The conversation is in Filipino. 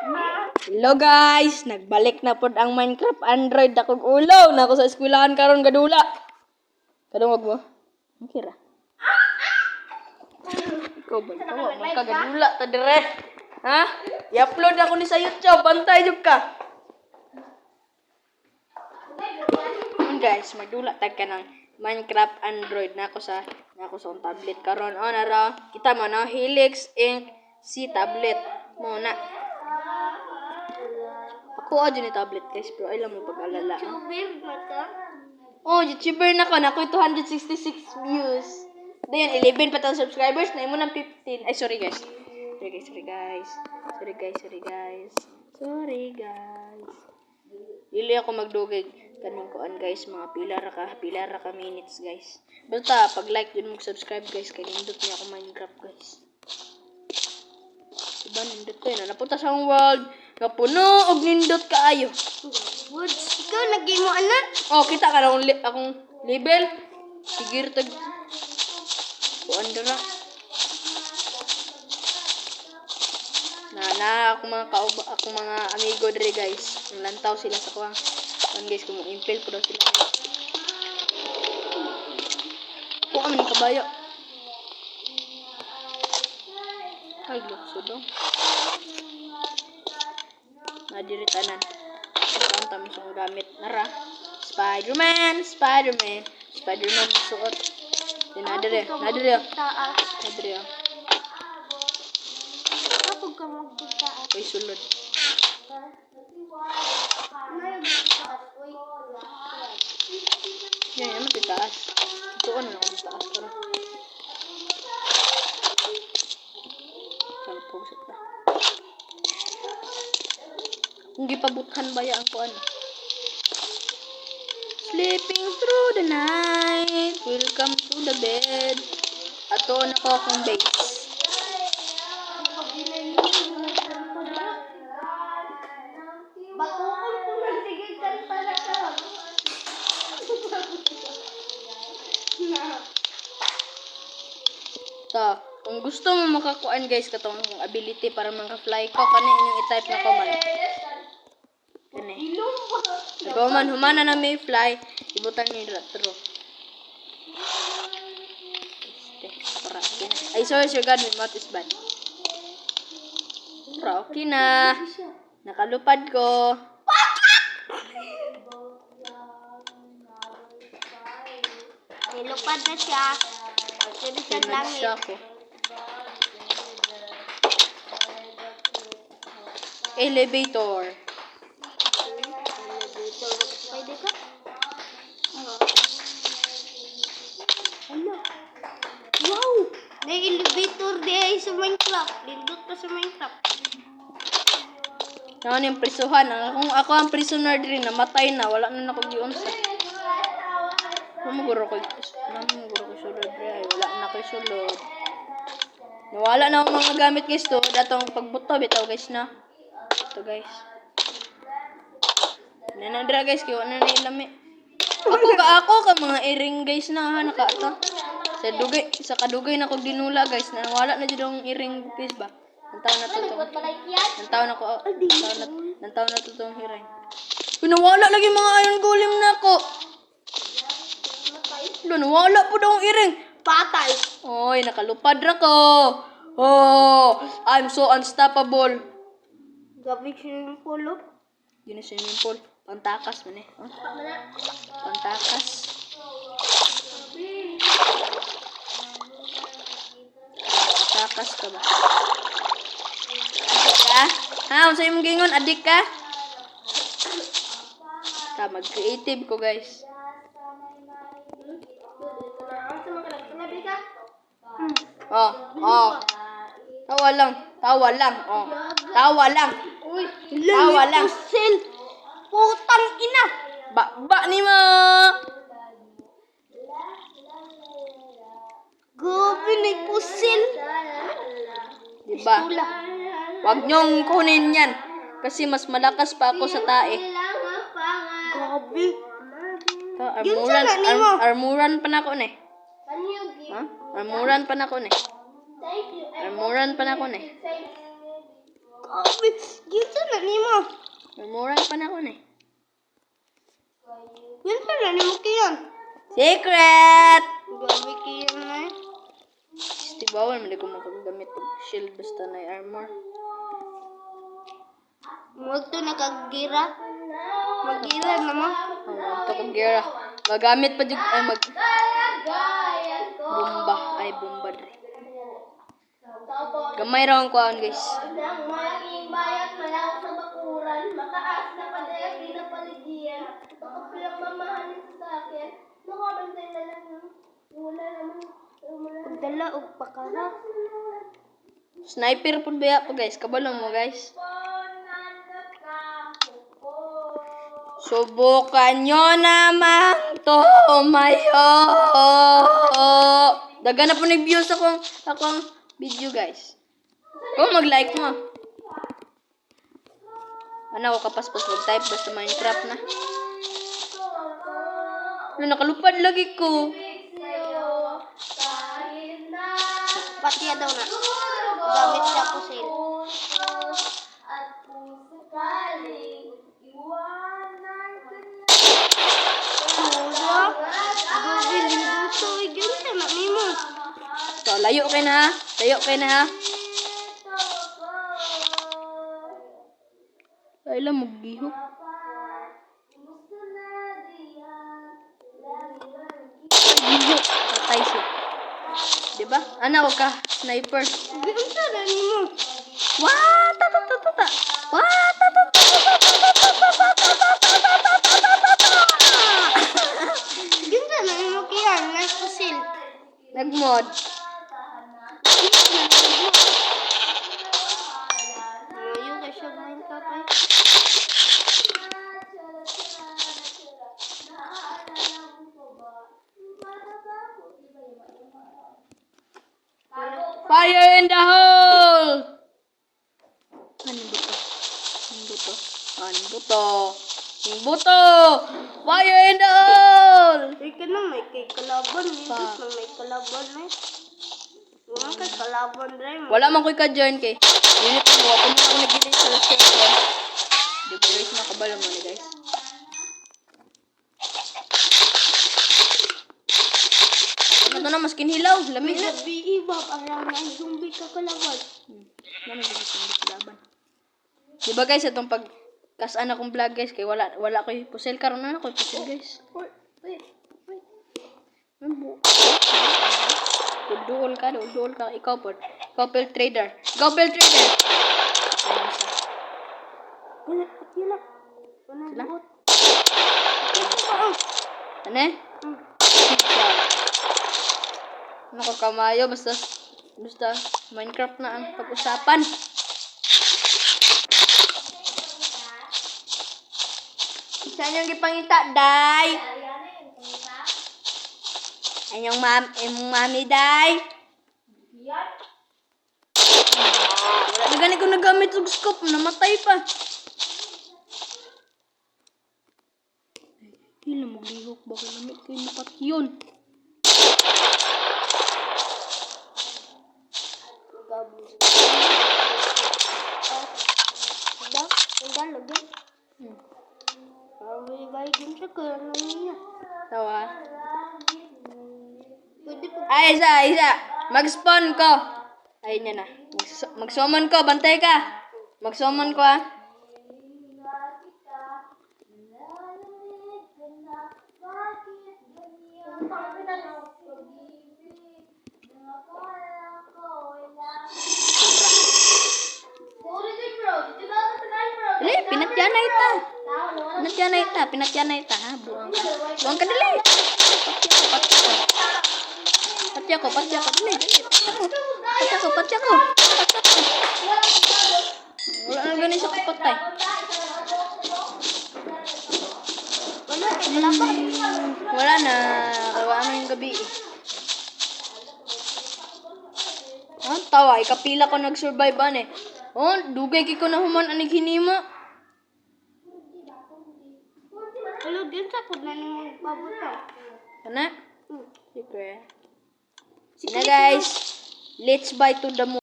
Hello guys, nagbalik na pod ang Minecraft Android akong ulaw na ako sa eskwelahan karon gadula. Kadungog mo? Okay ra. Ikaw ba? Ikaw man ka gadula ta dire. Ha? I-upload ako ni sa YouTube, bantay jud ka. Guys, magdula tag ka ng Minecraft Android na ako sa tablet karon. Oh nara, kita mo na Helix Inc. si tablet mo na. Ako aja ni tablet guys, pero ay lang mo pag-alala. Oh, YouTuber na ko, na ako 266 views. Dayon 11 pa tang subscribers, na imo nang 15. Ay sorry guys. Sorry guys. Dili ako magdugay kaning kuan guys, mga pila ra ka minutes guys. Basta pag like din mo subscribe guys, kay nindot niya ako Minecraft guys. Diba nindot ko yun, napunta sa akong world, nga puno og nindot kaayo. Woods, ikaw lagi mo anak. Oh, kita ka na akong level. Sigir tag kuan dira. Na akong mga amigo dire guys. Lantaw sila sa kuwang. Kan guys, kung impel ko daw sila. Ako kami ng kabayo. Ay, lukso daw. Nadiritanan. Ang tamis ang gamit. Nara. Spider-Man suot. Nadire. Kapag ka magpagtaan. Ay, sulod. Yan, naman titaas. Ito ko na ako titaas. Pero. Salpog ta. Kung gipabuthan ba ya ang kuan? Sleeping through the night, welcome to the bed. Ato na ko akong base. Batukon ko na sige kanta na ka. Ta, kung gusto mo makakuan guys katong ability para maka-fly ko kani inyong i-type na ko man. Kani. Nagawa man humana na may fly, ibutan ni Ratro. Para okay na. Ay, sorry, Sir God, my mouth is bad. Para okay na. Nakalupad ko. Nilupad na siya. Pwede sa langit. Siya ko. Elevator. Pwede ka? Ano? Wow! May elevator di ay sa Minecraft. Lindot pa sa Minecraft. Naman yung prisuhan. Ako ang prisoner din. Namatay na. Wala na ako giunsa. Namuguro ko sulod. Ay, wala na ako sulod. Nawala na akong mga gamit guys to. Datong pagbuto. Bitaw guys na. Ito guys. Nanandra guys. Kaya wala na ilami. Ako ka mga earring guys na. Ha, nakaata. Sa kadugay na kong dinula guys. Nawala na dyan ang earring guys ba. Nantaw na to. Nantaw na to itong hiring. Pinawala lagi mga iron golem na ako. Nawala po daw ang iring. Patay. Oy, nakalupad ra ko. Oh, I'm so unstoppable. Gabi swimming pool. Yun na swimming pool. Pantakas man eh. Huh? Pantakas. Pantakas ka ba? Adik ka? Ha? Kung sa'yo mong gingon, adik ka? Mag-creative ko guys. Oh. Tawa lang. Oh. Tawa lang. Uy, Tawa lang. pusil. Putang ina. Ba ni mo. Gabi may pusil. Diba? Wag niyong kunin yan. Kasi mas malakas pa ako sa tae. Gabi. Armuran pa na ako ne. Ha? Armuran pa na ako ne. Gabi. Gito nimo? Memory pa na ako na eh. Unsa na nimo kiyan? Secret! Gabi kiyan na eh. Di bawal, hindi ko makagamit ng shield basta na armor. Huwag to nakagira. Magira naman. Ito kong gira. Magamit pa dyan, ay bomba. Ay, bomba dre. Gamay raw ang kuhaan, guys. Ang malaking bayat malawak sa bakuran, mataas na padayak di na paligyan, makapilang mamahalin sa akin, makabantay na lang yung wala naman. Pagdala o pakara. Sniper po ba po, guys? Kabalo mo, guys. Subukan nyo naman tumayo. Daga na po nag-views akong video, guys. Kung mag-like mo. Ano ako kapaspas mag-type basta Minecraft na. Ano, nakalupad lagi ko. Patiya daw na. Gamit siya po sale. So, layo kayo na ha. Layo kayo na ha. Ay lang, mag-gihok. Gihok. Patay siya. Diba? Anak ka, sniper. Unsa na nimo? Wah, ta. Wah, ta. Unsa na nimo kiyan? Nice po sale. Nag-mod. Ngayon kay siya Minecraft ay. Fire in the hole! Ano buto? Fire in the hole! Ay ka na may kay kalaban. Nindot na may kalaban na eh. Wala kay kalaban rin. Wala man ko'y ka-join kay. Unit mo, ako muna ako nag-delay sa last year ko. Di ko guys makabalo mo ni guys. Ano na, mas kinhilaw. Lamig na. Gabi iba para na zombie ka kalaban. Ano ba gusto hindi laban? Diba guys, itong pag kasaan akong vlog guys, kay wala ko yung pusel karon na ako pusel guys. Wait. Dudol ka, ikaw po. Couple trader. Couple trader. Wala. Sila? Buot. Ano eh? Ano ko kamayo, basta Minecraft na ang pag-usapan. Saan yung gipangita, day? Anyong mami, day? Wala na gani ko nagamit yung scope, namatay pa. Hila, maglihok ba? Lamit kayo napat yun. Lagi. Bye din siya kaya niya. Tawa. Pwede po. Ay, isa. Mag-spawn ko. Ayun niya na. Mag-summon ko. Bantay ka. Mag-summon ko, ha. Dali, pinatyan na ita, ha. Buang ka, dali. Patya ko, dali. Patya ko. Wala na ganun sa kapatay. Wala na. Kawa na yung gabi, eh. Ah, tawa, ikapila ko nag-survive, eh. Oh, dugay ko na human anig hinima. Hello, din sa kod na ni mo pabuta. Kana? Sige. Sige guys. Let's buy to the moon.